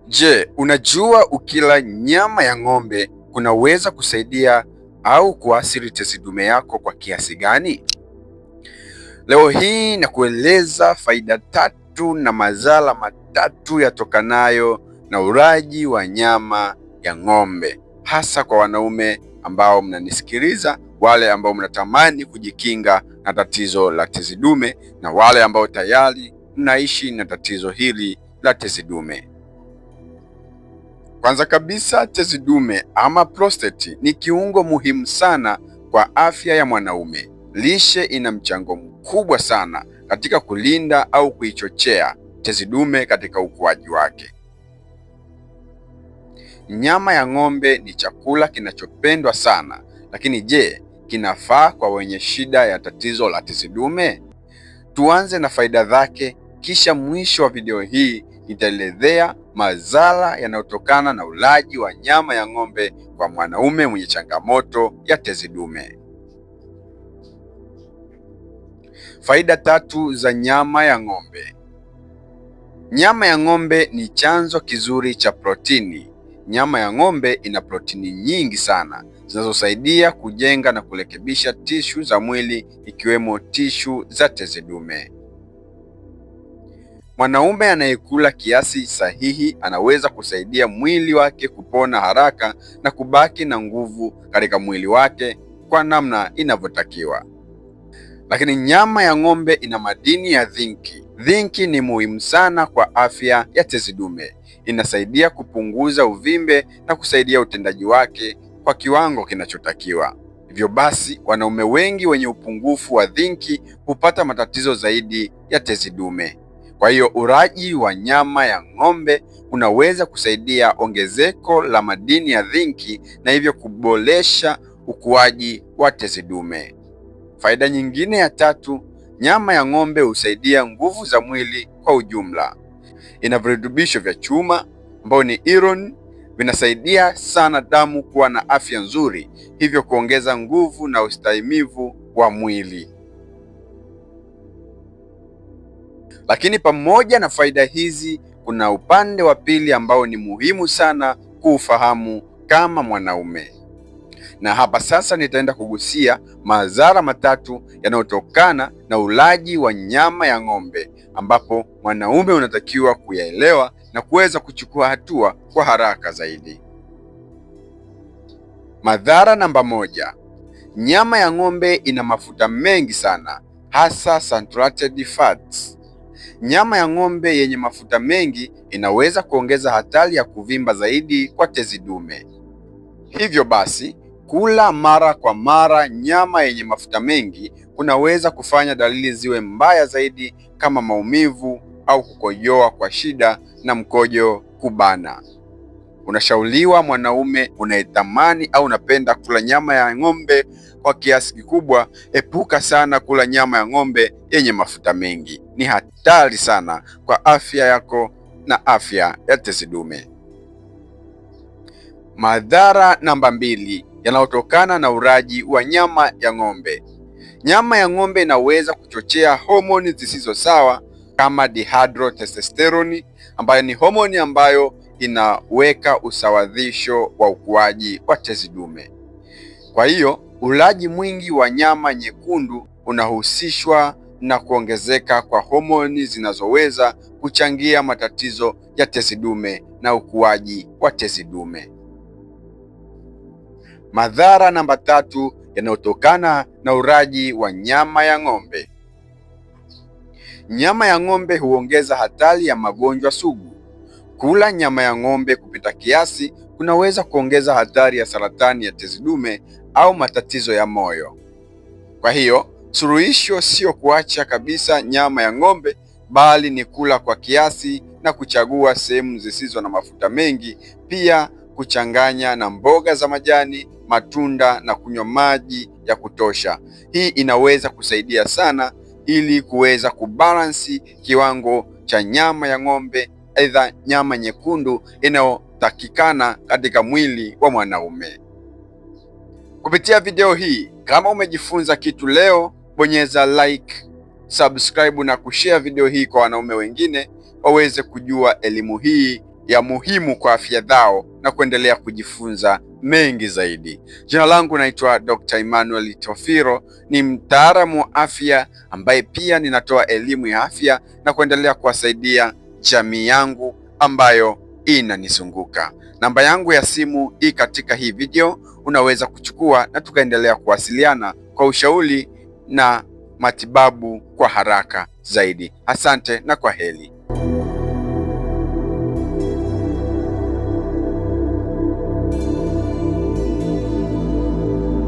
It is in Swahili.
Je, unajua ukila nyama ya ng'ombe kunaweza kusaidia au kuathiri tezi dume yako kwa kiasi gani? Leo hii nakueleza faida tatu na madhara matatu yatokanayo na ulaji wa nyama ya ng'ombe, hasa kwa wanaume ambao mnanisikiliza, wale ambao mnatamani kujikinga na tatizo la tezi dume na wale ambao tayari mnaishi na tatizo hili la tezi dume. Kwanza kabisa, tezi dume ama prostate ni kiungo muhimu sana kwa afya ya mwanaume. Lishe ina mchango mkubwa sana katika kulinda au kuichochea tezi dume katika ukuaji wake. Nyama ya ng'ombe ni chakula kinachopendwa sana, lakini je, kinafaa kwa wenye shida ya tatizo la tezi dume? Tuanze na faida zake, kisha mwisho wa video hii nitaelezea madhara yanayotokana na ulaji wa nyama ya ng'ombe kwa mwanaume mwenye changamoto ya tezi dume. Faida tatu za nyama ya ng'ombe. Nyama ya ng'ombe ni chanzo kizuri cha protini. Nyama ya ng'ombe ina protini nyingi sana zinazosaidia kujenga na kurekebisha tishu za mwili ikiwemo tishu za tezi dume. Mwanaume anayekula kiasi sahihi anaweza kusaidia mwili wake kupona haraka na kubaki na nguvu katika mwili wake kwa namna inavyotakiwa. Lakini nyama ya ng'ombe ina madini ya zinki. Zinki ni muhimu sana kwa afya ya tezi dume. Inasaidia kupunguza uvimbe na kusaidia utendaji wake kwa kiwango kinachotakiwa. Hivyo basi, wanaume wengi wenye upungufu wa zinki hupata matatizo zaidi ya tezi dume. Kwa hiyo ulaji wa nyama ya ng'ombe unaweza kusaidia ongezeko la madini ya zinki na hivyo kuboresha ukuaji wa tezi dume. Faida nyingine ya tatu, nyama ya ng'ombe husaidia nguvu za mwili kwa ujumla. Ina virutubisho vya chuma ambao ni iron, vinasaidia sana damu kuwa na afya nzuri, hivyo kuongeza nguvu na ustahimilivu wa mwili. Lakini pamoja na faida hizi, kuna upande wa pili ambao ni muhimu sana kuufahamu kama mwanaume. Na hapa sasa nitaenda kugusia madhara matatu yanayotokana na ulaji wa nyama ya ng'ombe, ambapo mwanaume unatakiwa kuyaelewa na kuweza kuchukua hatua kwa haraka zaidi. Madhara namba moja. Nyama ya ng'ombe ina mafuta mengi sana, hasa saturated fats. Nyama ya ng'ombe yenye mafuta mengi inaweza kuongeza hatari ya kuvimba zaidi kwa tezi dume. Hivyo basi, kula mara kwa mara nyama yenye mafuta mengi kunaweza kufanya dalili ziwe mbaya zaidi, kama maumivu au kukojoa kwa shida na mkojo kubana. Unashauriwa mwanaume unayetamani au unapenda kula nyama ya ng'ombe kwa kiasi kikubwa, epuka sana kula nyama ya ng'ombe yenye mafuta mengi. Ni hatari sana kwa afya yako na afya ya tezi dume. Madhara namba mbili yanayotokana na ulaji wa nyama ya ng'ombe. Nyama ya ng'ombe inaweza kuchochea homoni zisizo sawa kama dihydrotestosterone, ambayo ni homoni ambayo inaweka usawazisho wa ukuaji wa tezi dume. Kwa hiyo ulaji mwingi wa nyama nyekundu unahusishwa na kuongezeka kwa homoni zinazoweza kuchangia matatizo ya tezi dume na ukuaji wa tezi dume. Madhara namba tatu yanayotokana na ulaji wa nyama ya ng'ombe. Nyama ya ng'ombe huongeza hatari ya magonjwa sugu. Kula nyama ya ng'ombe kupita kiasi kunaweza kuongeza hatari ya saratani ya tezi dume au matatizo ya moyo. Kwa hiyo, suluhisho sio kuacha kabisa nyama ya ng'ombe, bali ni kula kwa kiasi na kuchagua sehemu zisizo na mafuta mengi, pia kuchanganya na mboga za majani, matunda na kunywa maji ya kutosha. Hii inaweza kusaidia sana ili kuweza kubalansi kiwango cha nyama ya ng'ombe, aidha nyama nyekundu inayotakikana katika mwili wa mwanaume. Kupitia video hii, kama umejifunza kitu leo, bonyeza like, subscribe na kushare video hii kwa wanaume wengine waweze kujua elimu hii ya muhimu kwa afya zao na kuendelea kujifunza mengi zaidi. Jina langu naitwa Dr. Emmanuel Tofiro, ni mtaalamu wa afya ambaye pia ninatoa elimu ya afya na kuendelea kuwasaidia jamii yangu ambayo inanizunguka. Namba yangu ya simu hii katika hii video, unaweza kuchukua na tukaendelea kuwasiliana kwa ushauri na matibabu kwa haraka zaidi. Asante na kwaheri.